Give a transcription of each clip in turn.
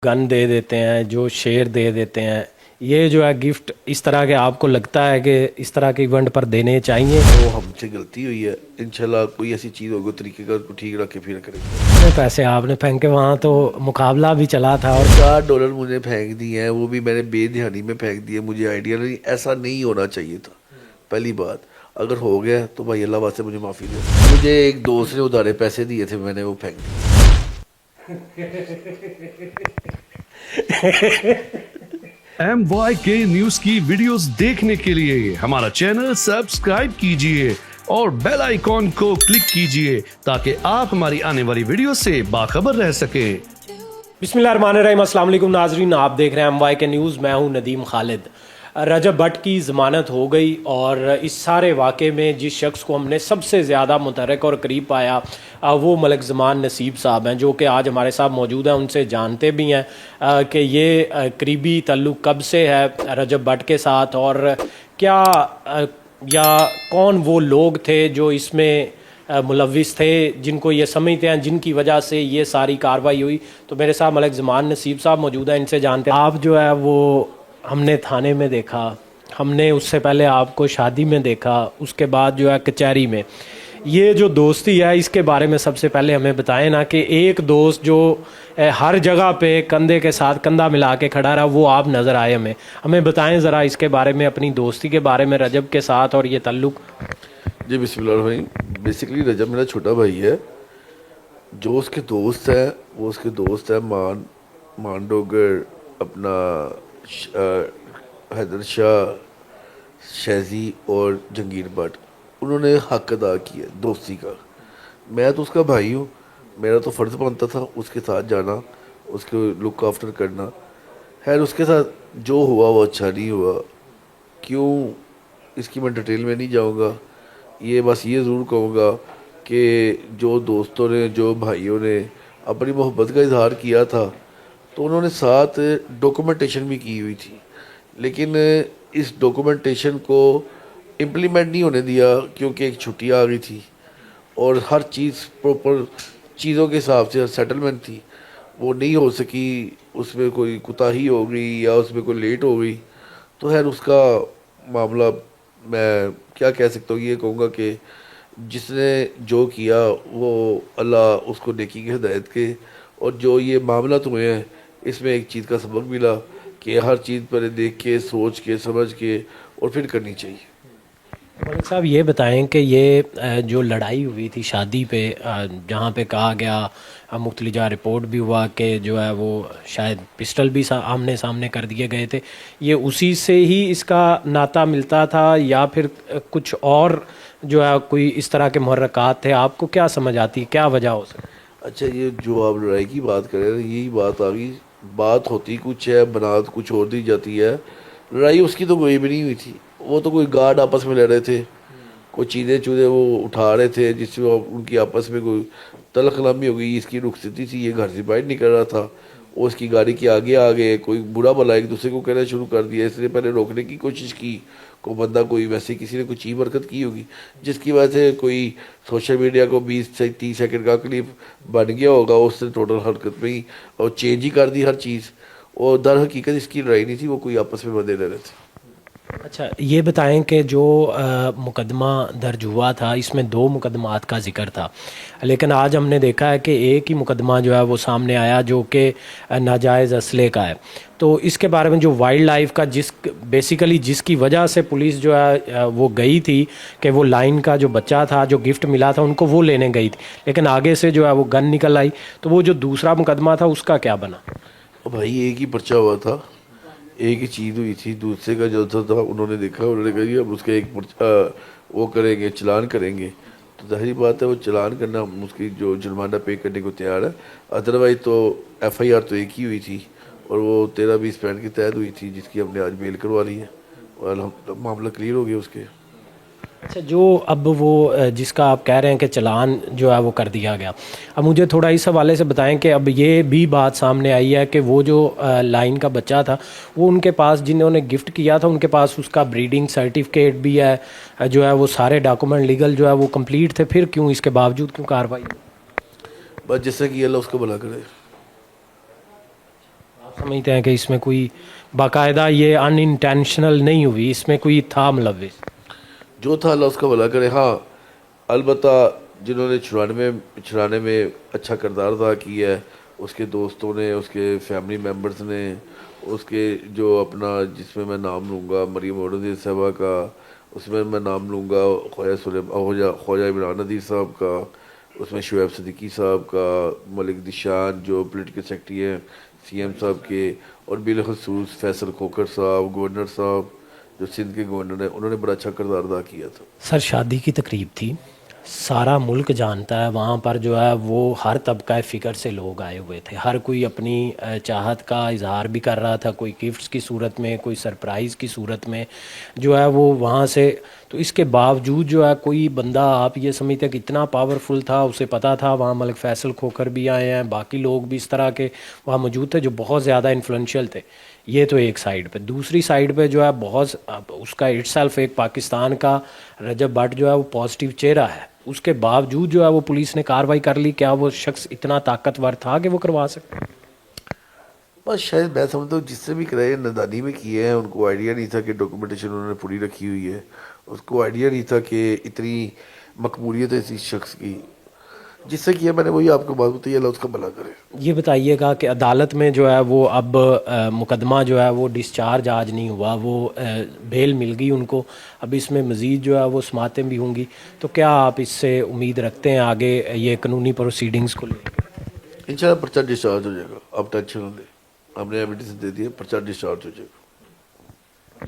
Gun दे देते हैं, जो शेर दे देते हैं, ये जो है गिफ्ट इस तरह के आपको लगता है कि इस तरह के इवेंट पर देने चाहिए? वो हमसे गलती हुई है, इंशाल्लाह कोई ऐसी चीज़ होगी तरीके का उसको ठीक रख के फिर करेंगे। कितने पैसे आपने फेंके? वहाँ तो मुकाबला भी चला था और $4 मुझे फेंक दिए हैं, वो भी मैंने बेध्यानी में फेंक दिए, मुझे आइडिया नहीं, ऐसा नहीं होना चाहिए था। पहली बात, अगर हो गया तो भाई अल्लाह वास्ते मुझे माफ़ी दे। मुझे एक दोस्त ने उधारे पैसे दिए थे, मैंने वो फेंक दिए। MYK न्यूज की वीडियोस देखने के लिए हमारा चैनल सब्सक्राइब कीजिए और बेल आइकॉन को क्लिक कीजिए ताकि आप हमारी आने वाली वीडियो से बाखबर रह सकें। बिस्मिल्लाहिर्रहमानिर्रहीम, अस्सलाम वालेकुम नाजरीन, आप देख रहे हैं MYK न्यूज़। मैं हूं नदीम खालिद। रजब भट्ट की ज़मानत हो गई और इस सारे वाक़े में जिस शख्स को हमने सबसे ज़्यादा मुतहर्रिक और करीब पाया वो मलिक ज़मान नसीब साहब हैं, जो कि आज हमारे साथ मौजूद हैं। उनसे जानते भी हैं कि ये करीबी ताल्लुक़ कब से है रजब भट्ट के साथ और क्या या कौन वो लोग थे जो इसमें मुलविस थे, जिनको ये समझते हैं, जिनकी वजह से ये सारी कार्रवाई हुई। तो मेरे साथ मलिक ज़मान नसीब साहब मौजूद हैं, इनसे जानते हैं। आप जो है वो हमने थाने में देखा, हमने उससे पहले आपको शादी में देखा, उसके बाद जो है कचहरी में। ये जो दोस्ती है इसके बारे में सबसे पहले हमें बताएं ना, कि एक दोस्त जो हर जगह पे कंधे के साथ कंधा मिला के खड़ा रहा, वो आप नज़र आए। हमें बताएं ज़रा इसके बारे में, अपनी दोस्ती के बारे में रजब के साथ और ये ताल्लुक़। जी बिस्मिल्लाह भाई, बेसिकली रजब मेरा छोटा भाई है। जो उसके दोस्त है वो उसके दोस्त है मान डोगर, अपना हैदर शाह, शहजी और जंगीर भट्ट। उन्होंने हक अदा किया दोस्ती का। मैं तो उसका भाई हूँ, मेरा तो फ़र्ज़ बनता था उसके साथ जाना, उसको लुक आफ्टर करना। खैर उसके साथ जो हुआ वो अच्छा नहीं हुआ, क्यों इसकी मैं डिटेल में नहीं जाऊँगा। ये बस ये ज़रूर कहूँगा कि जो दोस्तों ने, जो भाइयों ने अपनी मोहब्बत का इजहार किया था, तो उन्होंने साथ डॉक्यूमेंटेशन भी की हुई थी, लेकिन इस डॉक्यूमेंटेशन को इम्प्लीमेंट नहीं होने दिया क्योंकि एक छुट्टी आ गई थी और हर चीज़ प्रॉपर चीज़ों के हिसाब से सेटलमेंट थी, वो नहीं हो सकी। उसमें कोई कोताही हो गई या उसमें कोई लेट हो गई, तो खैर उसका मामला मैं क्या कह सकता हूँ, ये कहूँगा कि जिसने जो किया वो अल्लाह उसको नेकी की हिदायत के। और जो ये मामला तो हुए हैं, इसमें एक चीज़ का सबक मिला कि हर चीज़ पर देख के, सोच के, समझ के और फिर करनी चाहिए। मलिक साहब ये बताएं कि ये जो लड़ाई हुई थी शादी पे, जहाँ पे कहा गया, मुख्तलिजा रिपोर्ट भी हुआ कि जो है वो शायद पिस्टल भी आमने सामने कर दिए गए थे, ये उसी से ही इसका नाता मिलता था या फिर कुछ और जो है कोई इस तरह के मुहर्रकात थे? आपको क्या समझ आती, क्या वजह हो सकती? अच्छा, ये जो आप लड़ाई की बात कर रहे हैं, यही बात आ गई। बात होती कुछ है, बनात कुछ और दी जाती है। लड़ाई उसकी तो कोई भी नहीं हुई थी, वो तो कोई गार्ड आपस में लड़ रहे थे, कोई चीज़ें चूज़े वो उठा रहे थे, जिससे उनकी आपस में कोई तलखलामी हो गई। इसकी रुखसती थी, ये घर से बाहर निकल रहा था, वो उसकी गाड़ी के आगे आ गए, कोई बुरा भला एक दूसरे को कहना शुरू कर दिया। इसलिए पहले रोकने की कोशिश की, को बंदा कोई वैसे किसी ने कोई चीज़ हरकत की होगी, जिसकी वजह से कोई सोशल मीडिया को 20 से 30 सेकंड का क्लिप बन गया होगा, उसने टोटल हरकत में ही और चेंज ही कर दी हर चीज़। और दर हकीकत इसकी लड़ाई नहीं थी, वो कोई आपस में बंदे लड़ रहे थे। अच्छा ये बताएं कि जो मुकदमा दर्ज हुआ था, इसमें 2 मुकदमात का जिक्र था, लेकिन आज हमने देखा है कि एक ही मुकदमा जो है वो सामने आया जो कि नाजायज़ असले का है। तो इसके बारे में जो वाइल्ड लाइफ का बेसिकली जिसकी वजह से पुलिस जो है वो गई थी कि वो लाइन का जो बच्चा था, जो गिफ्ट मिला था, उनको वो लेने गई थी, लेकिन आगे से जो है वो गन निकल आई। तो वो जो दूसरा मुकदमा था उसका क्या बना? भाई एक ही पर्चा हुआ था, एक ही चीज़ हुई थी। दूसरे का जो था उन्होंने देखा, उन्होंने कहा अब उसका एक वो करेंगे, चलान करेंगे। तो जाहिर बात है वो चलान करना, उसकी जो जुर्माना पे करने को तैयार है। अदरवाइज़ तो FIR तो एक ही हुई थी और वो 13-20 पैंट के तहत हुई थी, जिसकी हमने आज बेल करवा ली है और मामला क्लियर हो गया उसके। अच्छा, जो अब वो जिसका आप कह रहे हैं कि चलान जो है वो कर दिया गया, अब मुझे थोड़ा इस हवाले से बताएं कि अब ये भी बात सामने आई है कि वो जो लाइन का बच्चा था, वो उनके पास, जिन्होंने गिफ्ट किया था, उनके पास उसका ब्रीडिंग सर्टिफिकेट भी है, जो है वो सारे डॉक्यूमेंट लीगल जो है वो कंप्लीट थे, फिर क्यों इसके बावजूद क्यों कार्रवाई? बस जैसा कि अल्लाह उसको भला करे। आप समझते हैं कि इसमें कोई बाकायदा ये अनइंटेंशनल नहीं हुई, इसमें कोई था मुलविस? जो था अल्लाह उसका भला करे। हाँ, अलबत्ता जिन्होंने छुड़ाने में अच्छा किरदार अदा किया है, उसके दोस्तों ने, उसके फैमिली मेम्बर्स ने, उसके जो अपना, जिसमें मैं नाम लूँगा मरीम औरंगज़ेब साहबा का, उसमें मैं नाम लूँगा ख्वाजा इमरान नदीर साहब का, उसमें शुएब सिद्दीकी साहब का, मलिक दिशान जो पॉलिटिकल सेक्रेटरी हैं सीएम साहब के, और बिलखसूस फैसल खोखर साहब गवर्नर साहब जो सिंध के गवर्नर हैं, उन्होंने बड़ा अच्छा किरदार अदा किया था। सर शादी की तकरीब थी, सारा मुल्क जानता है, वहाँ पर जो है वो हर तबका फ़िक्र से लोग आए हुए थे, हर कोई अपनी चाहत का इजहार भी कर रहा था, कोई गिफ्ट्स की सूरत में, कोई सरप्राइज़ की सूरत में जो है वो वहाँ से। तो इसके बावजूद जो है कोई बंदा, आप ये समझते हैं कि इतना पावरफुल था, उसे पता था वहाँ मलिक फैसल खोखर भी आए हैं, बाकी लोग भी इस तरह के वहाँ मौजूद थे जो बहुत ज़्यादा इन्फ्लुएंशियल थे। ये तो एक साइड पे, दूसरी साइड पे जो है बहुत उसका इटसेल्फ एक पाकिस्तान का रजब भट्ट जो है वो पॉजिटिव चेहरा है, उसके बावजूद जो है वो पुलिस ने कार्रवाई कर ली। क्या वो शख्स इतना ताकतवर था कि वो करवा सकते? बस शायद मैं समझता हूँ जिससे भी कराए नदानी में किए हैं, उनको आइडिया नहीं था कि डॉक्यूमेंटेशन उन्होंने पूरी रखी हुई है, उसको आइडिया नहीं था कि इतनी मकबूलियत है इस शख्स की। जिससे किया मैंने वही आपको बात बताई, अल्लाह उसका भला करे। ये बताइएगा कि अदालत में जो है वो अब मुकदमा जो है वो डिस्चार्ज आज नहीं हुआ, वो बेल मिल गई उनको, अब इसमें मज़ीद जो है वो समातें भी होंगी, तो क्या आप इससे उम्मीद रखते हैं आगे ये कानूनी प्रोसीडिंग्स को लेकर? इंशाल्लाह पर्चा डिस्चार्ज हो जाएगा, आप टेंशन न लें, हमने एविडेंस दे दिया, पर्चा डिस्चार्ज हो जाएगा।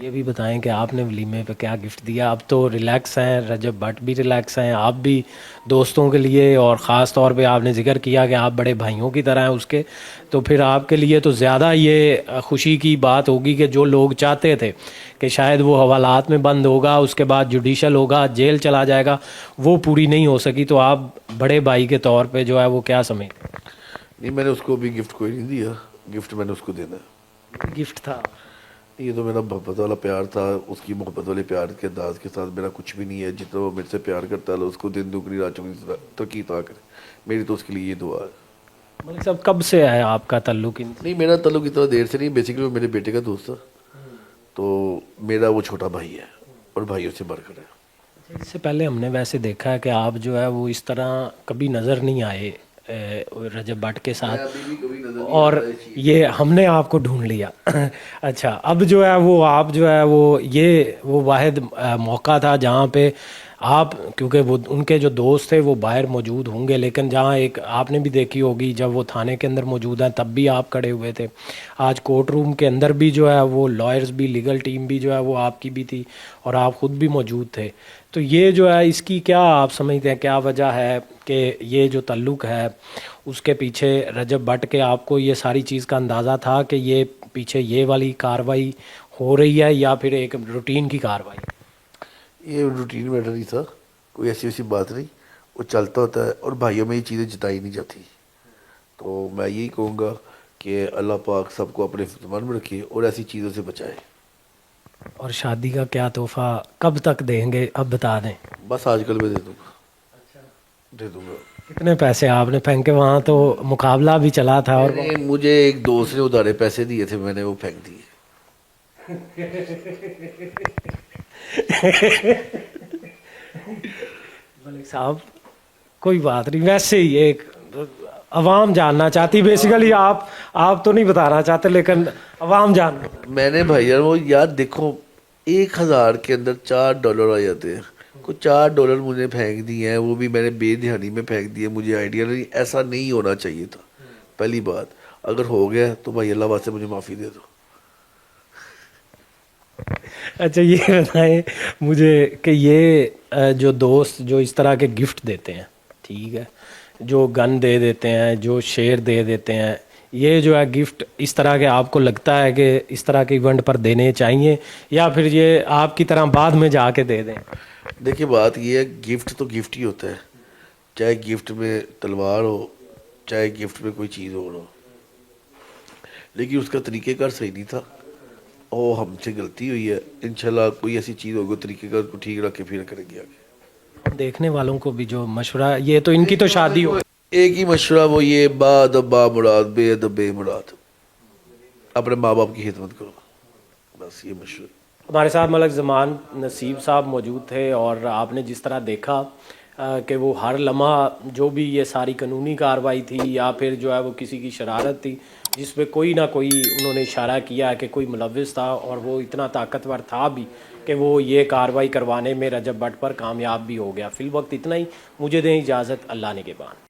ये भी बताएं कि आपने वलीमे पे क्या गिफ्ट दिया? अब तो रिलैक्स हैं, रजब भट्ट भी रिलैक्स हैं, आप भी दोस्तों के लिए, और ख़ास तौर पे आपने जिक्र किया कि आप बड़े भाइयों की तरह हैं उसके, तो फिर आपके लिए तो ज़्यादा ये खुशी की बात होगी कि जो लोग चाहते थे कि शायद वो हवालात में बंद होगा, उसके बाद जुडिशल होगा, जेल चला जाएगा, वो पूरी नहीं हो सकी, तो आप बड़े भाई के तौर पर जो है वो क्या समझते? नहीं, मैंने उसको अभी गिफ्ट कोई नहीं दिया, गिफ्ट मैंने उसको देना है। गिफ्ट था ये तो मेरा मोहब्बत वाला प्यार था, उसकी मोहब्बत वाले प्यार के अंदाज के साथ मेरा कुछ भी नहीं है। जितना वो मेरे से प्यार करता है उसको दिन दुगनी रात चौगनी तरक्की ता करे, मेरी तो उसके लिए ये दुआ है। मलिक साहब कब से है आपका ताल्लुक इनसे? नहीं, मेरा ताल्लुक इतना देर से नहीं, बेसिकली वो मेरे बेटे का दोस्त था, तो मेरा वो छोटा भाई है और भाइयों से बढ़कर है। इससे पहले हमने वैसे देखा है कि आप जो है वो इस तरह कभी नज़र नहीं आए रजब भट्ट के साथ, और ये हमने आपको ढूंढ लिया। अच्छा, अब जो है वो आप जो है वो वाहिद मौका था जहाँ पे आप, क्योंकि वो उनके जो दोस्त थे वो बाहर मौजूद होंगे, लेकिन जहाँ एक आपने भी देखी होगी जब वो थाने के अंदर मौजूद हैं तब भी आप खड़े हुए थे, आज कोर्ट रूम के अंदर भी जो है वो लॉयर्स भी, लीगल टीम भी जो है वो आपकी भी थी और आप ख़ुद भी मौजूद थे। तो ये जो है इसकी क्या आप समझते हैं, क्या वजह है कि ये जो ताल्लुक़ है उसके पीछे रजब भट्ट के, आपको ये सारी चीज़ का अंदाज़ा था कि ये पीछे ये वाली कार्रवाई हो रही है या फिर एक रूटीन की कार्रवाई? ये रूटीन मैटर ही था, कोई ऐसी वैसी बात नहीं, वो चलता होता है और भाइयों में ये चीज़ें जताई नहीं जाती। तो मैं यही कहूँगा कि अल्लाह पाक सबको अपने ज़बान में रखे और ऐसी चीज़ों से बचाए। और शादी का क्या तोहफा कब तक देंगे, अब बता दें। बस आजकल मैं दे दूँगा। दे दूँगा। कितने पैसे आपने फेंके? वहाँ तो मुकाबला भी चला था और मुझे एक दोस्त ने उधारे पैसे दिए थे, मैंने वो फेंक दिए। मलिक साहब कोई बात नहीं, वैसे ही एक अवाम जानना चाहती, बेसिकली आप तो नहीं बताना चाहते लेकिन अवाम जान। मैंने भाई यार वो यार देखो, 1000 के अंदर $4 आ जाते हैं, कुछ $4 मुझे फेंक दिए हैं, वो भी मैंने बेध्यानी में फेंक दिए, मुझे आइडिया नहीं, ऐसा नहीं होना चाहिए था। पहली बात, अगर हो गया तो भाई अल्लाह वास्ते मुझे माफ़ी दे दो। अच्छा, ये बताएं मुझे कि ये जो दोस्त जो इस तरह के गिफ्ट देते हैं, ठीक है, जो गन दे देते हैं, जो शेर दे देते हैं, ये जो है गिफ्ट इस तरह के आपको लगता है कि इस तरह के इवेंट पर देने चाहिए या फिर ये आपकी तरह बाद में जाके दे दें? देखिए बात ये है, गिफ्ट तो गिफ्ट ही होता है, चाहे गिफ्ट में तलवार हो, चाहे गिफ्ट में कोई चीज़ हो, लेकिन उसका तरीक़ेकार सही नहीं था और हमसे गलती हुई है। इंशाल्लाह कोई ऐसी चीज़ होगी तरीक़ेकार को ठीक रख के फिर करेंगे आगे। देखने वालों को भी जो मशवरा, ये तो इनकी तो शादी हो, एक ही मशवरा वो ये, बादब बा मुराद, बेअदब बे मुराद। अपने माँ बाप की खिदमत करो, बस ये मशहूर। हमारे साथ मलक ज़मान नसीब साहब मौजूद थे और आपने जिस तरह देखा कि वो हर लम्हा जो भी ये सारी कानूनी कार्रवाई थी या फिर जो है वो किसी की शरारत थी जिस पे कोई ना कोई उन्होंने इशारा किया कि कोई मुलव्विस था और वो इतना ताकतवर था भी कि वो ये कार्रवाई करवाने में रजब भट्ट पर कामयाब भी हो गया। फ़िल वक्त इतना ही, मुझे दें इजाज़त, अल्लाह ने के बाद।